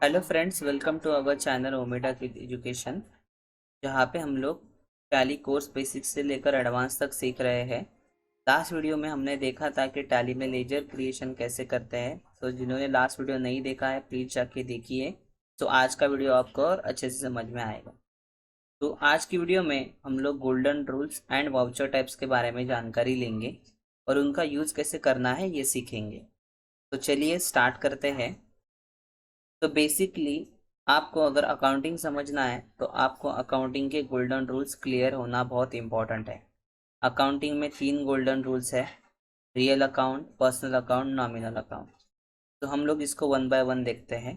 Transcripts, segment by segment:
Hello friends, welcome to our channel Ometa kid education. जहाँ पे हम लोग टैली कोर्स बेसिक्स से लेकर एडवांस तक सीख रहे हैं। लास्ट वीडियो में हमने देखा था कि टैली में लेजर क्रिएशन कैसे करते हैं। तो जिन्होंने लास्ट वीडियो नहीं देखा है प्लीज़ जाके देखिए। तो आज का वीडियो आपको और अच्छे से समझ में आएगा। तो आज की वीडियो में हम लोग golden rules and voucher types के बारे में जानकारी लेंगे और उनका यूज़ कैसे करना है ये सीखेंगे। तो चलिए स्टार्ट करते हैं। तो बेसिकली आपको अगर अकाउंटिंग समझना है तो आपको अकाउंटिंग के गोल्डन रूल्स क्लियर होना बहुत इंपॉर्टेंट है। अकाउंटिंग में 3 गोल्डन रूल्स है: real account, personal account, nominal account. तो हम लोग इसको वन बाय वन देखते हैं।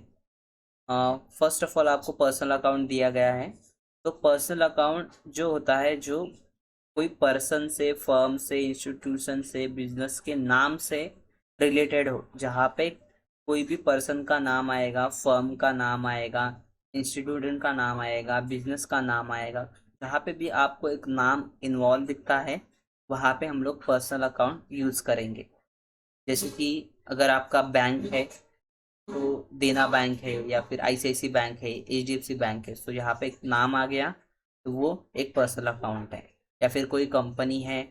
फर्स्ट ऑफ ऑल आपको पर्सनल अकाउंट दिया गया है। तो पर्सनल अकाउंट जो होता है, जो कोई पर्सन से, फर्म से, इंस्टीट्यूशन से, बिजनेस के नाम से रिलेटेड हो, जहाँ पे कोई भी पर्सन का नाम आएगा, फर्म का नाम आएगा, इंस्टीट्यूशन का नाम आएगा, बिजनेस का नाम आएगा, जहाँ पे भी आपको एक नाम इन्वॉल्व दिखता है वहाँ पे हम लोग पर्सनल अकाउंट यूज़ करेंगे। जैसे कि अगर आपका बैंक है तो देना बैंक है, या फिर आईसीआईसी बैंक है, एचडीएफसी बैंक है, तो यहाँ पे एक नाम आ गया तो वो एक पर्सनल अकाउंट है। या फिर कोई कंपनी है,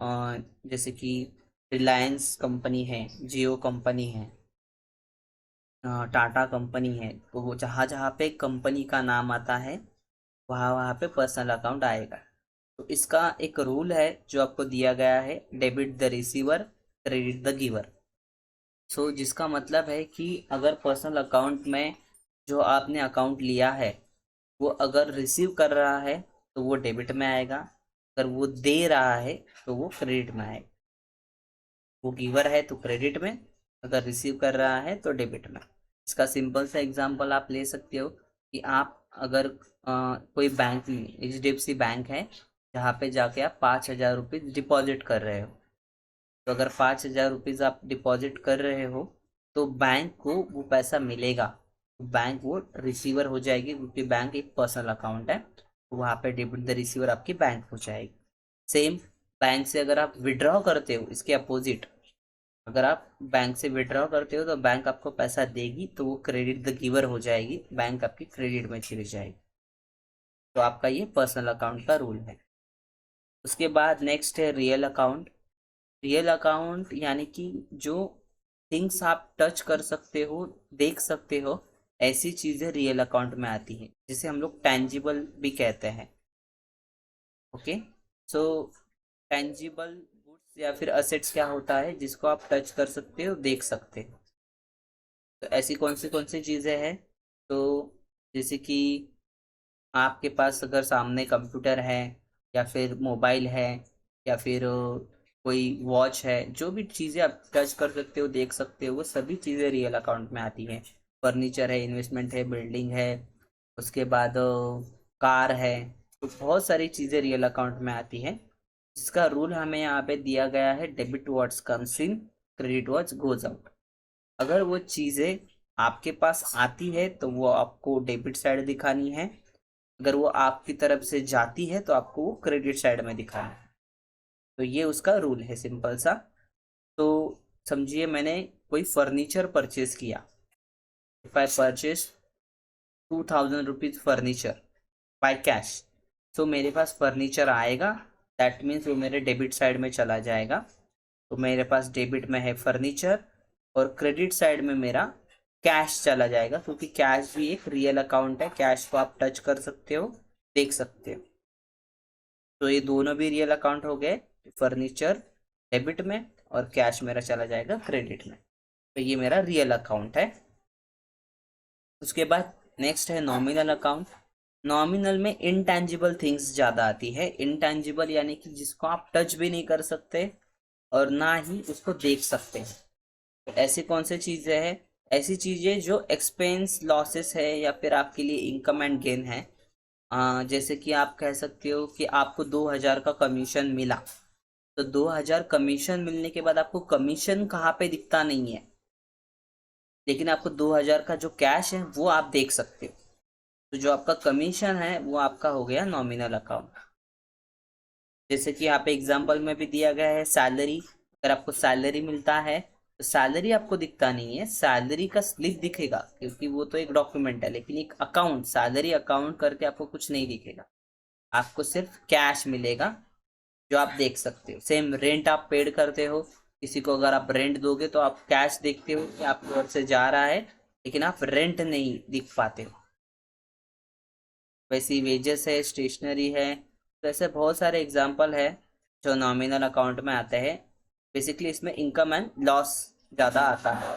जैसे कि रिलायंस कंपनी है, जियो कंपनी है, टाटा कंपनी है, तो वो जहाँ जहाँ पे कंपनी का नाम आता है वहाँ वहाँ पे पर्सनल अकाउंट आएगा। तो इसका एक रूल है जो आपको दिया गया है: debit the receiver, credit the giver. जिसका मतलब है कि अगर पर्सनल अकाउंट में जो आपने अकाउंट लिया है वो अगर रिसीव कर रहा है तो वो डेबिट में आएगा, अगर वो दे रहा है तो वो क्रेडिट में आएगा। वो गिवर है तो क्रेडिट में, अगर रिसीव कर रहा है तो डेबिट में। इसका सिंपल सा एग्जांपल आप ले सकते हो कि आप अगर कोई बैंक में, एचडीएफसी बैंक है, जहाँ पे जाके आप 5,000 रुपीज़ डिपॉजिट कर रहे हो। तो अगर 5,000 रुपीज़ आप डिपॉजिट कर रहे हो तो बैंक को वो पैसा मिलेगा, बैंक वो रिसीवर हो जाएगी, क्योंकि बैंक एक पर्सनल अकाउंट है, तो वहाँ पे डेबिट द रिसीवर आपकी बैंक हो जाएगी। सेम बैंक से अगर आप विड्रॉ करते हो, इसके अपोजिट, अगर आप बैंक से विड्रॉ करते हो तो बैंक आपको पैसा देगी, तो वो क्रेडिट द गिवर हो जाएगी, बैंक आपकी क्रेडिट में चली जाएगी। तो आपका ये पर्सनल अकाउंट का रूल है। उसके बाद नेक्स्ट है रियल अकाउंट। रियल अकाउंट यानी कि जो थिंग्स आप टच कर सकते हो, देख सकते हो, ऐसी चीज़ें रियल अकाउंट में आती हैं, जिसे हम लोग टेंजिबल भी कहते हैं। ओके। सो टेंजिबल गुड्स या फिर असेट्स क्या होता है, जिसको आप टच कर सकते हो, देख सकते हो। तो ऐसी कौन सी चीज़ें हैं? तो जैसे कि आपके पास अगर सामने कंप्यूटर है, या फिर मोबाइल है, या फिर कोई वॉच है, जो भी चीज़ें आप टच कर सकते हो, देख सकते हो, वो सभी चीज़ें रियल अकाउंट में आती हैं। फर्नीचर है, इन्वेस्टमेंट है, बिल्डिंग है, उसके बाद कार है। तो बहुत सारी चीज़ें रियल अकाउंट में आती हैं, जिसका रूल हमें यहाँ पे दिया गया है: debit words comes in, credit words goes out. अगर वो चीज़ें आपके पास आती है तो वो आपको डेबिट साइड दिखानी है, अगर वो आपकी तरफ से जाती है तो आपको वो क्रेडिट साइड में दिखाना है। तो ये उसका रूल है सिंपल सा। तो समझिए मैंने कोई फर्नीचर परचेज किया। If I purchase 2,000 rupees furniture by cash, तो मेरे पास फर्नीचर आएगा, दैट मीन्स वो मेरे डेबिट साइड में चला जाएगा। तो मेरे पास डेबिट में है फर्नीचर, और क्रेडिट साइड में मेरा कैश चला जाएगा, क्योंकि कैश भी एक रियल अकाउंट है, कैश को आप टच कर सकते हो, देख सकते हो। तो ये दोनों भी रियल अकाउंट हो गए, फर्नीचर डेबिट में और कैश मेरा चला जाएगा क्रेडिट में। तो ये मेरा रियल अकाउंट है। उसके बाद नेक्स्ट है नॉमिनल अकाउंट। नॉमिनल में इनटेंजिबल थिंग्स ज़्यादा आती है। इनटेंजिबल यानी कि जिसको आप टच भी नहीं कर सकते और ना ही उसको देख सकते हैं। तो ऐसी कौन सी चीज़ें हैं? ऐसी चीज़ें जो एक्सपेंस लॉसेस है, या फिर आपके लिए इनकम एंड गेन है। जैसे कि आप कह सकते हो कि आपको 2,000 का कमीशन मिला, तो 2,000 कमीशन मिलने के बाद आपको कमीशन कहाँ पे दिखता नहीं है, लेकिन आपको 2,000 का जो कैश है वो आप देख सकते हो। तो जो आपका कमीशन है वो आपका हो गया नॉमिनल अकाउंट। जैसे कि यहाँ पे एग्जाम्पल में भी दिया गया है सैलरी। अगर आपको सैलरी मिलता है सैलरी आपको दिखता नहीं है, सैलरी का स्लिप दिखेगा क्योंकि वो तो एक डॉक्यूमेंट है, लेकिन एक अकाउंट, सैलरी अकाउंट करके आपको कुछ नहीं दिखेगा, आपको सिर्फ कैश मिलेगा जो आप देख सकते हो। सेम रेंट आप पेड करते हो, किसी को अगर आप रेंट दोगे तो आप कैश देखते हो कि आपकी ओर से जा रहा है, लेकिन आप रेंट नहीं दिख पाते हो। वैसे वेजेस है, स्टेशनरी है, तो ऐसे बहुत सारे एग्जाम्पल है जो नॉमिनल अकाउंट में आते हैं। बेसिकली इसमें इनकम एंड लॉस ज़्यादा आता है।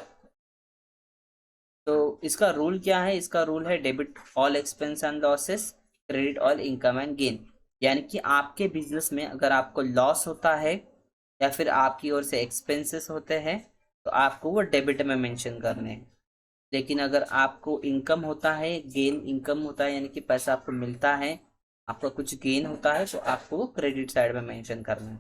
तो इसका रूल क्या है? इसका रूल है debit all expense and losses, credit all income and gain. यानी कि आपके बिजनेस में अगर आपको लॉस होता है या फिर आपकी ओर से एक्सपेंसेस होते हैं तो आपको वो डेबिट में मेंशन करने हैं। लेकिन अगर आपको इनकम होता है, गेन इनकम होता है, यानी कि पैसा आपको मिलता है, आपका कुछ गेन होता है, तो आपको वो क्रेडिट साइड में मेंशन करना है।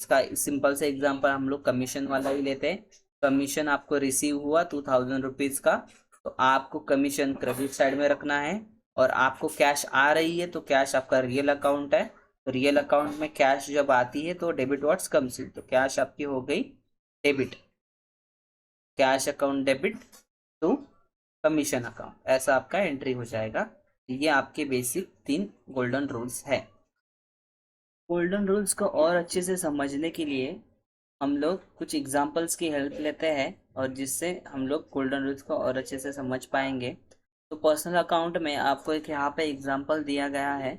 इसका सिंपल से एग्जांपल हम लोग कमीशन वाला ही लेते हैं। कमीशन आपको रिसीव हुआ 2000 रुपीज़ का, तो आपको कमीशन क्रेडिट साइड में रखना है। और आपको कैश आ रही है तो कैश आपका रियल अकाउंट है, तो रियल अकाउंट में कैश जब आती है तो डेबिट व्हाट्स कम्स इन, तो कैश आपकी हो गई debit, cash account debit to commission account, ऐसा आपका एंट्री हो जाएगा। ये आपके बेसिक 3 गोल्डन रूल्स है। गोल्डन रूल्स को और अच्छे से समझने के लिए हम लोग कुछ एग्जांपल्स की हेल्प लेते हैं, और जिससे हम लोग गोल्डन रूल्स को और अच्छे से समझ पाएंगे। तो पर्सनल अकाउंट में आपको एक यहाँ पे एग्जांपल दिया गया है।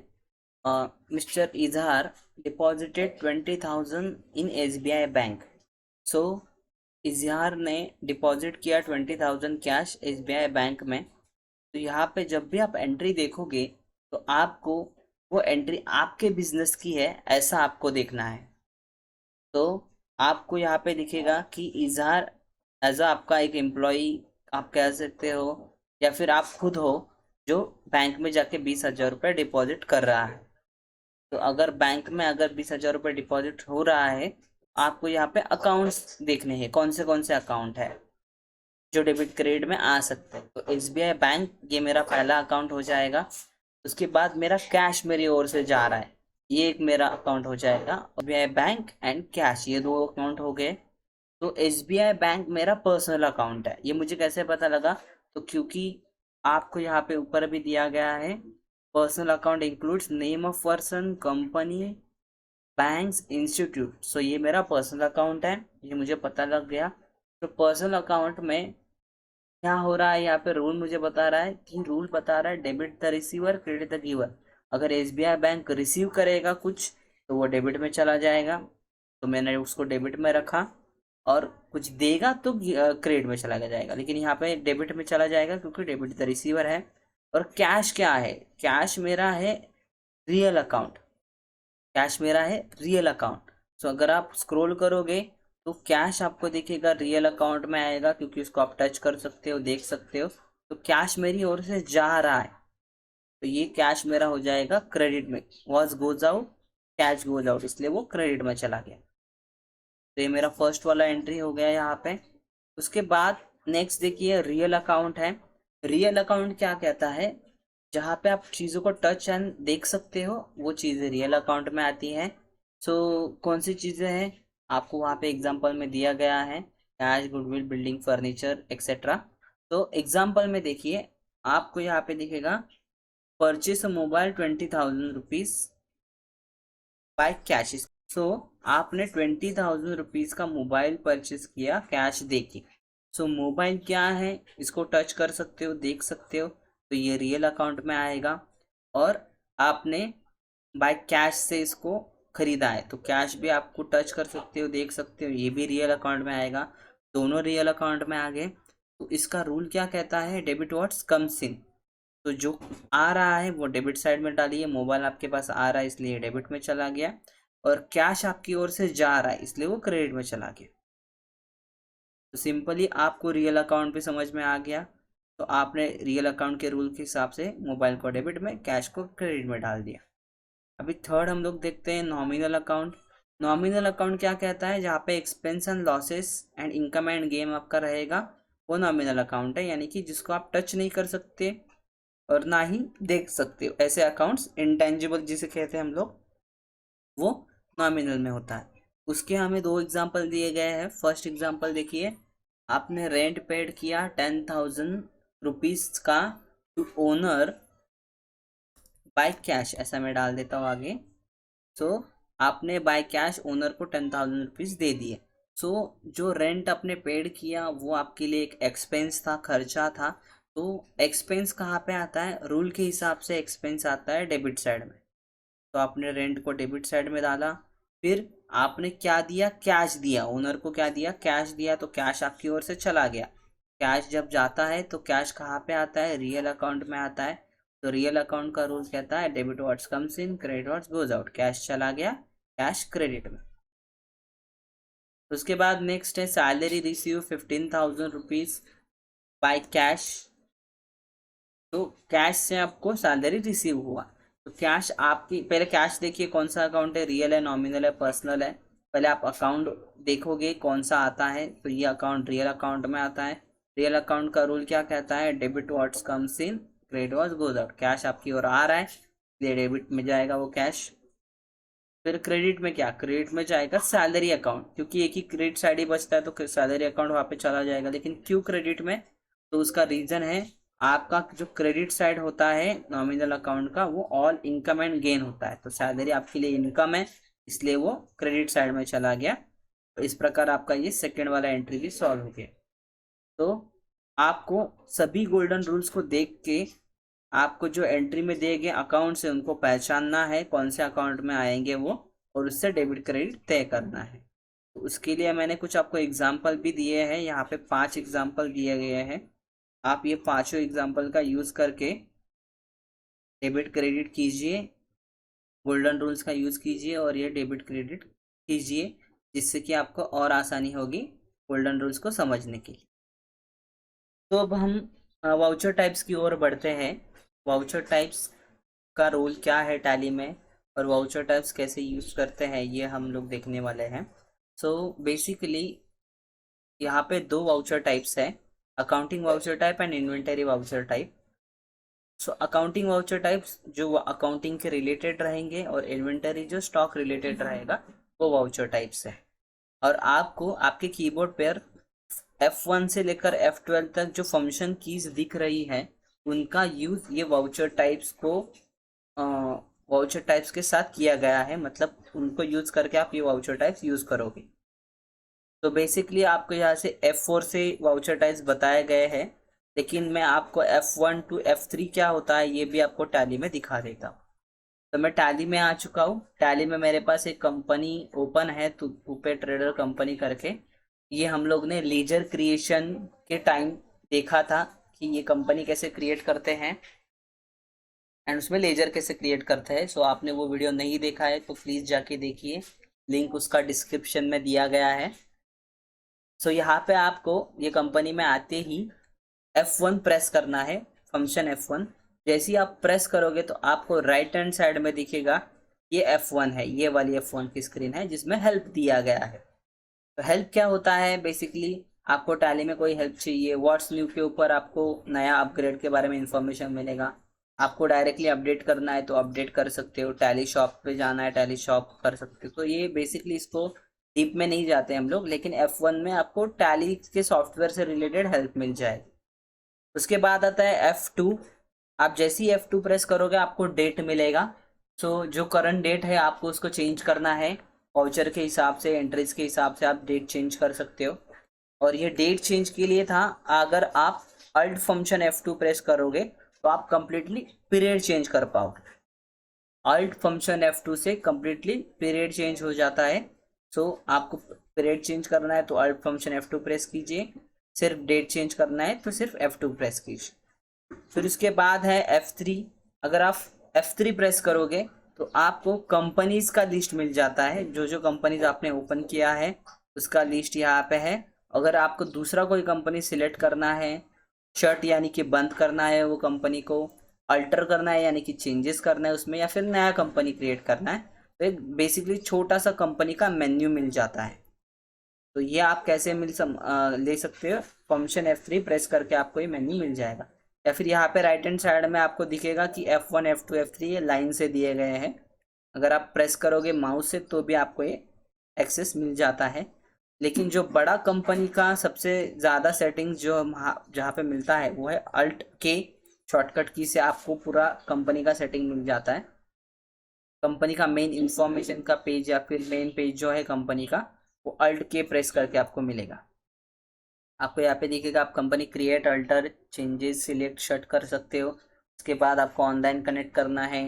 मिस्टर इजहार डिपॉजिटेड 20,000 इन SBI बैंक। सो इजहार ने डिपॉजिट किया 20,000 कैश SBI बैंक में। तो यहाँ पे जब भी आप एंट्री देखोगे तो आपको वो एंट्री आपके बिजनेस की है ऐसा आपको देखना है। तो आपको यहाँ पे दिखेगा कि इजहार एज आपका एक एम्प्लॉई आप कह सकते हो, या फिर आप खुद हो जो बैंक में जाके 20,000 रुपये डिपॉजिट कर रहा है। तो अगर बैंक में अगर 20,000 रुपये डिपॉजिट हो रहा है, आपको यहाँ पे अकाउंट्स देखने हैं, कौन से अकाउंट है जो डेबिट क्रेडिट में आ सकते हैं। तो SBI बैंक ये मेरा पहला अकाउंट हो जाएगा। उसके बाद मेरा कैश मेरी ओर से जा रहा है, ये एक मेरा अकाउंट हो जाएगा। SBI बैंक एंड कैश, ये 2 अकाउंट हो गए। तो SBI बैंक मेरा पर्सनल अकाउंट है। ये मुझे कैसे पता लगा? तो क्योंकि आपको यहाँ पे ऊपर भी दिया गया है, personal account includes name of person, company, banks, institute. So ये मेरा पर्सनल अकाउंट है, ये मुझे पता लग गया। तो पर्सनल अकाउंट में क्या हो रहा है, यहाँ पे रूल मुझे बता रहा है कि रूल बता रहा है debit the receiver, credit the giver. अगर SBI बैंक रिसीव करेगा कुछ तो वो डेबिट में चला जाएगा, तो मैंने उसको डेबिट में रखा। और कुछ देगा तो क्रेडिट में चला जाएगा, लेकिन यहाँ पे डेबिट में चला जाएगा क्योंकि डेबिट द रिसीवर है। और कैश क्या है? कैश मेरा है रियल अकाउंट, कैश मेरा है रियल अकाउंट। सो अगर आप स्क्रॉल करोगे तो कैश आपको दिखेगा रियल अकाउंट में आएगा, क्योंकि उसको आप टच कर सकते हो, देख सकते हो। तो कैश मेरी ओर से जा रहा है, तो ये कैश मेरा हो जाएगा क्रेडिट में। Was goes out, cash goes out, इसलिए वो क्रेडिट में चला गया। तो ये मेरा फर्स्ट वाला एंट्री हो गया यहाँ पे। उसके बाद नेक्स्ट देखिए रियल अकाउंट है। रियल अकाउंट क्या कहता है? जहाँ पे आप चीज़ों को टच एंड देख सकते हो वो चीज़ें रियल अकाउंट में आती हैं। सो कौन सी चीज़ें हैं आपको वहाँ पे एग्जांपल में दिया गया है? Cash, goodwill, building, furniture etcetera. तो एग्जांपल में देखिए, आपको यहाँ पे दिखेगा purchase a mobile 20,000 rupees by cash. So आपने 20,000 रुपीज़ का मोबाइल परचेस किया कैश देके। सो मोबाइल क्या है, इसको टच कर सकते हो, देख सकते हो, तो ये रियल अकाउंट में आएगा। और आपने बाय कैश से इसको खरीदा है, तो कैश भी आपको टच कर सकते हो, देख सकते हो, ये भी रियल अकाउंट में आएगा। दोनों रियल अकाउंट में आ गए। तो इसका रूल क्या कहता है? Debit what's comes in. तो जो आ रहा है वो डेबिट साइड में डालिए, मोबाइल आपके पास आ रहा है इसलिए डेबिट में चला गया, और कैश आपकी ओर से जा रहा है इसलिए वो क्रेडिट में चला गया। तो सिंपली आपको रियल अकाउंट भी समझ में आ गया। तो आपने रियल अकाउंट के रूल के हिसाब से मोबाइल को डेबिट में, कैश को क्रेडिट में डाल दिया। अभी थर्ड हम लोग देखते हैं नॉमिनल अकाउंट। नॉमिनल अकाउंट क्या कहता है? जहाँ पे expense and losses and income end game आपका रहेगा, वो नॉमिनल अकाउंट है। यानी कि जिसको आप टच नहीं कर सकते और ना ही देख सकते हो, ऐसे अकाउंट्स इंटेंजिबल जिसे कहते हैं हम लोग, वो नॉमिनल में होता है। उसके हमें दो एग्जाम्पल दिए गए हैं। फर्स्ट एग्जाम्पल देखिए, आपने रेंट पेड किया 10,000 रुपीज का टू ओनर बाय कैश, ऐसा मैं डाल देता हूँ आगे। सो आपने बाय कैश ओनर को 10,000 रुपीज दे दिए। सो जो रेंट आपने पेड किया वो आपके लिए एक एक्सपेंस था, खर्चा था। तो एक्सपेंस कहाँ पे आता है? रूल के हिसाब से एक्सपेंस आता है डेबिट साइड में। तो आपने रेंट को डेबिट साइड में डाला। फिर आपने क्या दिया? कैश दिया। ओनर को क्या दिया? कैश दिया। तो कैश आपकी ओर से चला गया। कैश जब जाता है तो कैश कहाँ पे आता है? रियल अकाउंट में आता है। तो रियल अकाउंट का रूल कहता है debit what's comes in, credit what's goes out. Cash चला गया, कैश क्रेडिट में। उसके बाद नेक्स्ट है salary receive 15,000 rupees by cash. तो कैश से आपको सैलरी रिसीव हुआ। तो कैश आपकी, पहले कैश देखिए कौन सा अकाउंट है, रियल है, नॉमिनल है, पर्सनल है। पहले आप अकाउंट देखोगे कौन सा आता है। तो ये अकाउंट रियल अकाउंट में आता है। रियल अकाउंट का रूल क्या कहता है? Debit what's comes in, credit what's goes out. Cash आपकी ओर आ रहा है इसलिए डेबिट में जाएगा वो कैश। फिर क्रेडिट में क्या? क्रेडिट में जाएगा सैलरी अकाउंट, क्योंकि एक ही क्रेडिट साइड ही बचता है तो सैलरी अकाउंट वहाँ पे चला जाएगा। लेकिन क्यों क्रेडिट में? तो उसका रीजन है, आपका जो क्रेडिट साइड होता है नॉमिनल अकाउंट का, वो ऑल इनकम एंड गेन होता है। तो सैलरी आपके लिए इनकम है, इसलिए वो क्रेडिट साइड में चला गया। तो इस प्रकार आपका ये सेकेंड वाला एंट्री भी सॉल्व हो गया। तो आपको सभी गोल्डन रूल्स को देख के आपको जो एंट्री में दिए गए अकाउंट से उनको पहचानना है, कौन से अकाउंट में आएंगे वो, और उससे डेबिट क्रेडिट तय करना है। तो उसके लिए मैंने कुछ आपको एग्जाम्पल भी दिए हैं। यहाँ पे 5 एग्जाम्पल दिए गए हैं। आप ये पांचों एग्जाम्पल का यूज करके डेबिट क्रेडिट कीजिए, गोल्डन रूल्स का यूज कीजिए और ये डेबिट क्रेडिट कीजिए, जिससे कि आपको और आसानी होगी गोल्डन रूल्स को समझने के लिए। तो अब हम वाउचर टाइप्स की ओर बढ़ते हैं। वाउचर टाइप्स का रोल क्या है टैली में, और वाउचर टाइप्स कैसे यूज करते हैं, ये हम लोग देखने वाले हैं। सो बेसिकली यहाँ पे दो वाउचर टाइप्स है, accounting voucher type and inventory voucher type. So accounting voucher types जो अकाउंटिंग के रिलेटेड रहेंगे, और इन्वेंटरी जो स्टॉक रिलेटेड रहेगा, वो वाउचर टाइप्स है। और आपको आपके कीबोर्ड पर F1 से लेकर F12 तक जो फंक्शन कीज दिख रही है, उनका यूज ये वाउचर टाइप्स को वाउचर टाइप्स के साथ किया गया है। मतलब उनको यूज करके आप ये वाउचर टाइप्स यूज करोगे। तो बेसिकली आपको यहाँ से F4 से वाउचर टाइप्स बताए गए हैं, लेकिन मैं आपको F1 to F3 क्या होता है ये भी आपको टैली में दिखा देता हूँ। तो मैं टैली में आ चुका हूँ। टैली में मेरे पास एक कंपनी ओपन है, तुपे ट्रेडर कंपनी करके। ये हम लोग ने लीजर क्रिएशन के टाइम देखा था कि ये कंपनी कैसे क्रिएट करते हैं एंड उसमें लेजर कैसे क्रिएट करते हैं। सो आपने वो वीडियो नहीं देखा है तो प्लीज़ जाके देखिए, लिंक उसका डिस्क्रिप्शन में दिया गया है। सो यहाँ पे आपको ये कंपनी में आते ही F1 प्रेस करना है, फंक्शन F1। जैसे ही आप प्रेस करोगे तो आपको राइट हैंड साइड में दिखेगा ये F1 है, ये वाली F1 की स्क्रीन है जिसमें हेल्प दिया गया है। तो हेल्प क्या होता है? बेसिकली आपको टैली में कोई हेल्प चाहिए, व्हाट्स न्यू के ऊपर आपको नया अपग्रेड के बारे में इंफॉर्मेशन मिलेगा, आपको डायरेक्टली अपडेट करना है तो अपडेट कर सकते हो, टैली शॉप पे जाना है टैली शॉप कर सकते हो। तो ये बेसिकली इसको डीप में नहीं जाते हम लोग, लेकिन F1 में आपको टैली के सॉफ्टवेयर से रिलेटेड हेल्प मिल जाएगी। उसके बाद आता है F2। आप जैसे ही F2 प्रेस करोगे आपको डेट मिलेगा। सो जो करंट डेट है आपको उसको चेंज करना है, वाउचर के हिसाब से, एंट्रीज के हिसाब से आप डेट चेंज कर सकते हो। और ये डेट चेंज के लिए था, अगर आप अल्ट फंक्शन F2 प्रेस करोगे तो आप कंप्लीटली पीरियड चेंज कर पाओगे। अल्ट फंक्शन F2 से कंप्लीटली पीरियड चेंज हो जाता है। सो आपको पीरियड चेंज करना है तो अल्ट फंक्शन F2 प्रेस कीजिए, सिर्फ डेट चेंज करना है तो सिर्फ F2 प्रेस कीजिए। फिर उसके बाद है F3। अगर आप F3 प्रेस करोगे तो आपको कंपनीज का लिस्ट मिल जाता है, जो जो कंपनीज आपने ओपन किया है उसका लिस्ट यहाँ पे है। अगर आपको दूसरा कोई कंपनी सिलेक्ट करना है, शर्ट यानी कि बंद करना है वो कंपनी को, अल्टर करना है यानी कि चेंजेस करना है उसमें, या फिर नया कंपनी क्रिएट करना है, तो एक बेसिकली छोटा सा कंपनी का मेन्यू मिल जाता है। तो ये आप कैसे ले सकते हो, फंक्शन F3 प्रेस करके आपको ये मेन्यू मिल जाएगा। या फिर यहाँ पे राइट हैंड साइड में आपको दिखेगा कि F1 F2 F3 ये लाइन से दिए गए हैं। अगर आप प्रेस करोगे माउस से तो भी आपको ये एक्सेस मिल जाता है। लेकिन जो बड़ा कंपनी का सबसे ज़्यादा सेटिंग्स जो जहाँ पे मिलता है वो है अल्ट के शॉर्टकट की से आपको पूरा कंपनी का सेटिंग मिल जाता है। कंपनी का मेन इंफॉर्मेशन का पेज या फिर मेन पेज जो है कंपनी का, वो अल्ट के प्रेस करके आपको मिलेगा। आपको यहाँ पे दिखेगा, आप company create alter changes select shut कर सकते हो। उसके बाद आपको ऑनलाइन कनेक्ट करना है,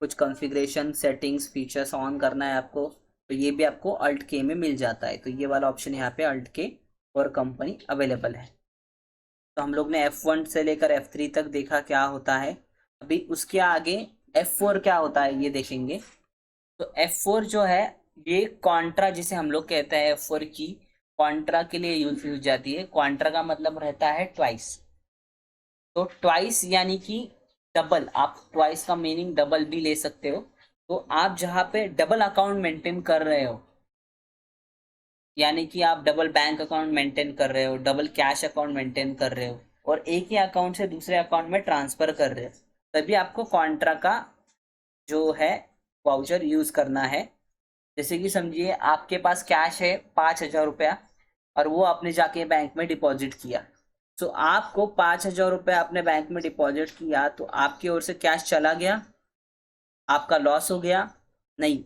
कुछ कॉन्फ़िगरेशन सेटिंग्स फीचर्स ऑन करना है आपको, तो ये भी आपको अल्ट के में मिल जाता है। तो ये वाला ऑप्शन यहाँ पे अल्ट के और कंपनी अवेलेबल है। तो हम लोग ने F1 से लेकर F3 तक देखा क्या होता है। अभी उसके आगे F4 क्या होता है ये देखेंगे। तो F4 जो है ये कॉन्ट्रा जिसे हम लोग कहते हैं, F4 की कॉन्ट्रा के लिए यूज जाती है। कॉन्ट्रा का मतलब रहता है ट्वाइस। तो ट्वाइस यानी कि डबल, आप ट्वाइस का मीनिंग डबल भी ले सकते हो। तो आप जहाँ पे डबल अकाउंट मेंटेन कर रहे हो, यानी कि आप डबल बैंक अकाउंट मेंटेन कर रहे हो, डबल कैश अकाउंट मेंटेन कर रहे हो और एक ही अकाउंट से दूसरे अकाउंट में ट्रांसफर कर रहे हो, तभी आपको कॉन्ट्रा का जो है वाउचर यूज करना है। जैसे कि समझिए आपके पास कैश है 5,000 रुपया और वो आपने जाके बैंक में डिपॉजिट किया। तो आपको 5,000 रुपया अपने बैंक में डिपॉजिट किया, तो आपकी ओर से कैश चला गया, आपका लॉस हो गया? नहीं,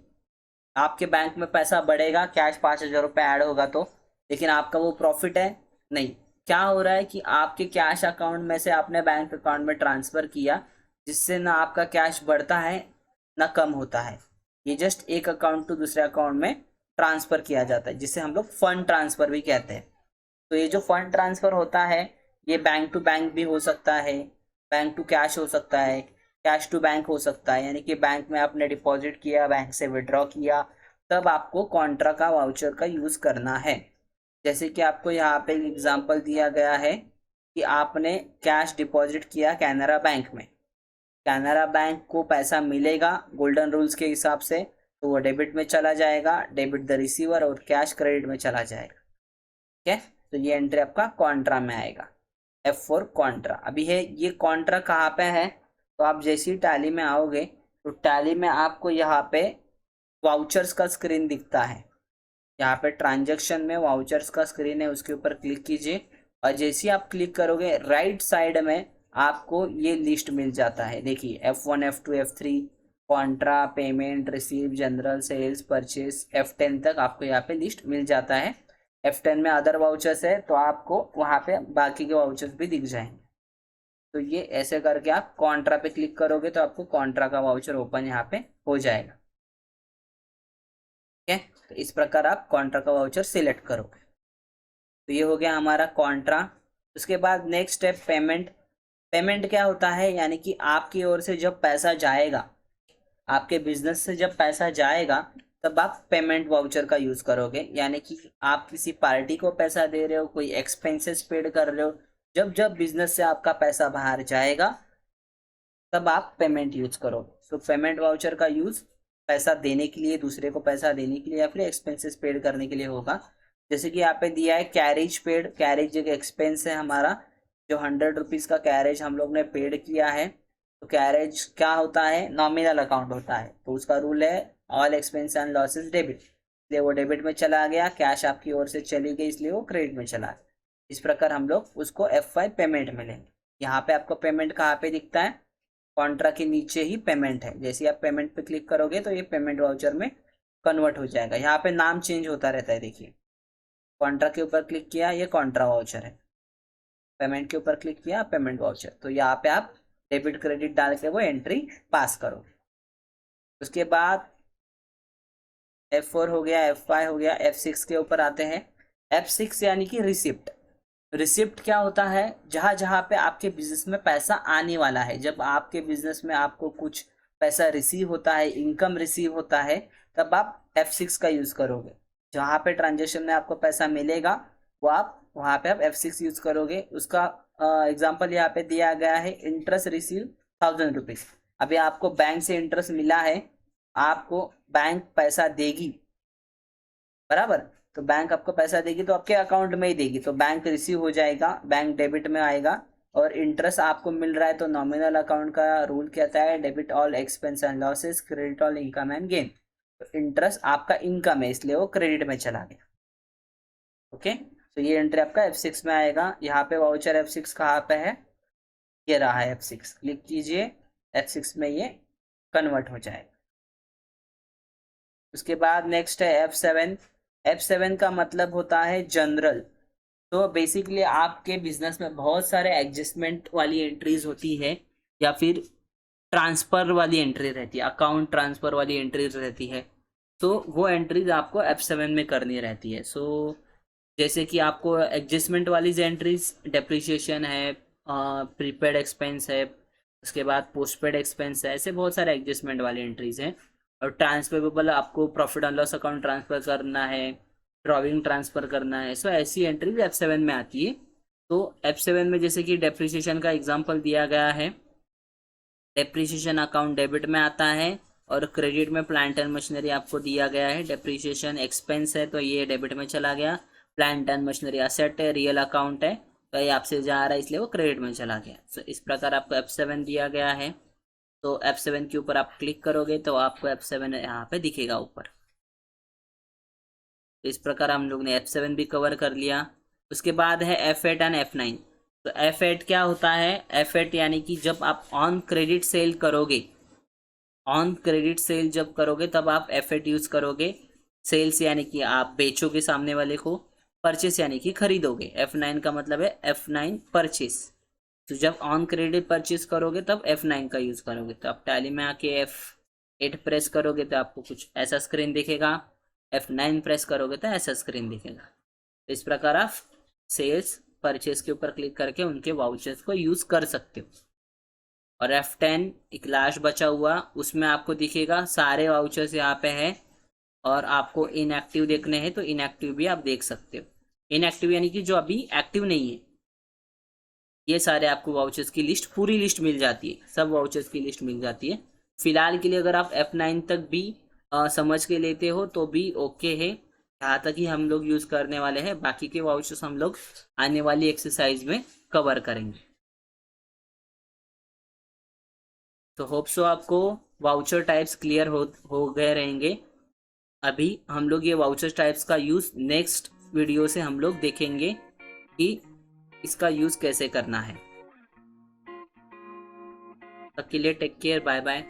आपके बैंक में पैसा बढ़ेगा, कैश 5,000 रुपया ऐड होगा तो, लेकिन आपका वो प्रॉफिट है? नहीं। क्या हो रहा है कि आपके कैश अकाउंट में से आपने बैंक अकाउंट में ट्रांसफर किया, जिससे ना आपका कैश बढ़ता है ना कम होता है। ये जस्ट एक अकाउंट टू दूसरे अकाउंट में ट्रांसफर किया जाता है, जिसे हम लोग फंड ट्रांसफर भी कहते हैं। तो ये जो फंड ट्रांसफर होता है, ये बैंक टू बैंक भी हो सकता है, बैंक टू कैश हो सकता है, कैश टू बैंक हो सकता है। यानी कि बैंक में आपने डिपॉजिट किया, बैंक से विड्रॉ किया, तब आपको कॉन्ट्रा का वाउचर का यूज करना है। जैसे कि आपको यहाँ पे एग्जांपल दिया गया है कि आपने कैश डिपॉजिट किया कैनरा बैंक में, कैनरा बैंक को पैसा मिलेगा गोल्डन रूल्स के हिसाब से, तो वो डेबिट में चला जाएगा, डेबिट द रिसीवर, और कैश क्रेडिट में चला जाएगा। ठीक है, तो ये एंट्री आपका कॉन्ट्रा में आएगा। F4 Contra. अभी है ये कॉन्ट्रा कहाँ पे है, तो आप जैसे ही टैली में आओगे तो टैली में आपको यहाँ पे वाउचर्स का स्क्रीन दिखता है। यहाँ पे ट्रांजैक्शन में वाउचर्स का स्क्रीन है, उसके ऊपर क्लिक कीजिए और जैसे ही आप क्लिक करोगे राइट साइड में आपको ये लिस्ट मिल जाता है। देखिए F1 F2 F3 contra, payment, receive, journal, sales, purchase, F10 तक आपको यहाँ पे लिस्ट मिल जाता है। F10 में अदर वाउचर्स है तो आपको वहाँ पे बाकी के वाउचर्स भी दिख जाएंगे। तो ये ऐसे करके आप कॉन्ट्रा पे क्लिक करोगे तो आपको कॉन्ट्रा का वाउचर ओपन यहाँ पे हो जाएगा। ठीक है, तो इस प्रकार आप कॉन्ट्रा का वाउचर सिलेक्ट करोगे। तो ये हो गया हमारा कॉन्ट्रा। उसके बाद नेक्स्ट स्टेप पेमेंट। पेमेंट क्या होता है, यानी कि आपकी ओर से जब पैसा जाएगा, आपके बिजनेस से जब पैसा जाएगा, तब आप पेमेंट वाउचर का यूज करोगे। यानी कि आप किसी पार्टी को पैसा दे रहे हो, कोई एक्सपेंसेस पेड कर रहे हो, जब जब बिजनेस से आपका पैसा बाहर जाएगा तब आप पेमेंट यूज करोगे। सो पेमेंट वाउचर का यूज पैसा देने के लिए, दूसरे को पैसा देने के लिए या फिर एक्सपेंसेस पेड करने के लिए होगा। जैसे कि यहाँ पे दिया है कैरेज पेड। कैरेज एक एक्सपेंस है हमारा, जो 100 रुपीज़ का कैरेज हम लोग ने पेड किया है। तो कैरेज क्या होता है, नॉमिनल अकाउंट होता है, तो उसका रूल है all expense and losses debit, इसलिए वो डेबिट में चला गया। कैश आपकी ओर से चली गई इसलिए वो क्रेडिट में चला गया। इस प्रकार हम लोग उसको F5 पेमेंट में लेंगे। यहाँ पे आपको पेमेंट कहाँ पे दिखता है, कॉन्ट्रा के नीचे ही पेमेंट है। जैसे आप पेमेंट पे क्लिक करोगे तो ये पेमेंट वाउचर में कन्वर्ट हो जाएगा। यहाँ पे नाम चेंज होता रहता है। देखिए कॉन्ट्रा के ऊपर क्लिक किया, ये कॉन्ट्रा वाउचर है, पेमेंट के ऊपर क्लिक किया, पेमेंट वाउचर। तो यहाँ पे आप डेबिट क्रेडिट डाल के वो एंट्री पास करो। उसके बाद F4 हो गया, F5 हो गया, F6 के ऊपर आते हैं। F6 यानी कि रिसिप्ट। रिसिप्ट क्या होता है, जहां जहां पे आपके बिजनेस में पैसा आने वाला है, जब आपके बिजनेस में आपको कुछ पैसा रिसीव होता है, इनकम रिसीव होता है, तब आप F6 का यूज करोगे। जहां पे ट्रांजेक्शन में आपको पैसा मिलेगा वो आप वहां पे आप F6 यूज करोगे। उसका एग्जाम्पल यहाँ पे दिया गया है, इंटरेस्ट रिसीव 1,000 रुपीज। अभी आपको बैंक से इंटरेस्ट मिला है, आपको बैंक पैसा देगी, बराबर। तो बैंक आपको पैसा देगी तो आपके अकाउंट में ही देगी, तो बैंक रिसीव हो जाएगा, बैंक डेबिट में आएगा। और इंटरेस्ट आपको मिल रहा है तो नॉमिनल अकाउंट का रूल कहता है debit all expense and losses, credit all income and gain. तो इंटरेस्ट आपका इनकम है इसलिए वो क्रेडिट में चला गया। ओके, तो ये एंट्री आपका F6 में आएगा। यहाँ पे वाउचर F6 कहाँ पे है, ये रहा है F6, क्लिक कीजिए, F6 में ये कन्वर्ट हो जाएगा। उसके बाद नेक्स्ट है F7। F7 का मतलब होता है जनरल। तो बेसिकली आपके बिजनेस में बहुत सारे एडजस्टमेंट वाली एंट्रीज होती है या फिर ट्रांसफर वाली एंट्री रहती है, अकाउंट ट्रांसफर वाली एंट्री रहती है, तो वो एंट्रीज आपको F7 में करनी रहती है। जैसे कि आपको एडजस्टमेंट वाली एंट्रीज डेप्रिसिएशन है, प्रीपेड एक्सपेंस है, उसके बाद पोस्टपेड एक्सपेंस है, ऐसे बहुत सारे एडजस्टमेंट वाली एंट्रीज हैं। और ट्रांसफरेबल आपको profit and loss account transfer करना है, ड्रॉइंग ट्रांसफर करना है, सो ऐसी एंट्रीज F7 में आती है। तो F7 में जैसे कि डेप्रिसिएशन का एग्जाम्पल दिया गया है, डेप्रिसिएशन अकाउंट डेबिट में आता है और क्रेडिट में प्लांट एंड मशीनरी आपको दिया गया है। डेप्रिसिएशन एक्सपेंस है तो ये डेबिट में चला गया, प्लांट एंड मशीनरी असेट है, रियल अकाउंट है, तो ये आपसे जा रहा है इसलिए वो क्रेडिट में चला गया। तो इस प्रकार आपको F7 दिया गया है। तो F7 के ऊपर आप क्लिक करोगे तो आपको F7 यहाँ पे दिखेगा ऊपर। तो इस प्रकार हम लोग ने F7 भी कवर कर लिया। उसके बाद है F8 एंड F9। तो F8 क्या होता है, F8 यानी कि जब आप ऑन क्रेडिट सेल करोगे, ऑन क्रेडिट सेल जब करोगे तब आप F8 यूज करोगे। सेल्स यानी कि आप बेचोगे सामने वाले को, परचेस यानी कि खरीदोगे। F9 का मतलब है F9 परचेस। तो जब ऑन क्रेडिट परचेस करोगे तब F9 का यूज करोगे। तो आप टैली में आके F8 प्रेस करोगे तो आपको कुछ ऐसा स्क्रीन दिखेगा, F9 प्रेस करोगे तो ऐसा स्क्रीन दिखेगा। तो इस प्रकार आप सेल्स परचेस के ऊपर क्लिक करके उनके वाउचर्स को यूज कर सकते हो। और F10 एक लास्ट बचा हुआ, उसमें आपको दिखेगा सारे वाउचर्स यहाँ पे है, और आपको इनएक्टिव देखने हैं तो इनएक्टिव भी आप देख सकते हो। इनएक्टिव यानी कि जो अभी एक्टिव नहीं है, ये सारे आपको वाउचर्स की लिस्ट, पूरी लिस्ट मिल जाती है, सब वाउचर्स की लिस्ट मिल जाती है। फिलहाल के लिए अगर आप F9 तक भी समझ के लेते हो तो भी ओके है, यहाँ तक ही हम लोग यूज करने वाले हैं। बाकी के वाउचर्स हम लोग आने वाली एक्सरसाइज में कवर करेंगे। तो होप सो आपको वाउचर टाइप्स क्लियर हो गए रहेंगे। अभी हम लोग ये वाउचर टाइप्स का यूज नेक्स्ट वीडियो से हम लोग देखेंगे कि इसका यूज कैसे करना है। तब के लिए टेक केयर, बाय बाय।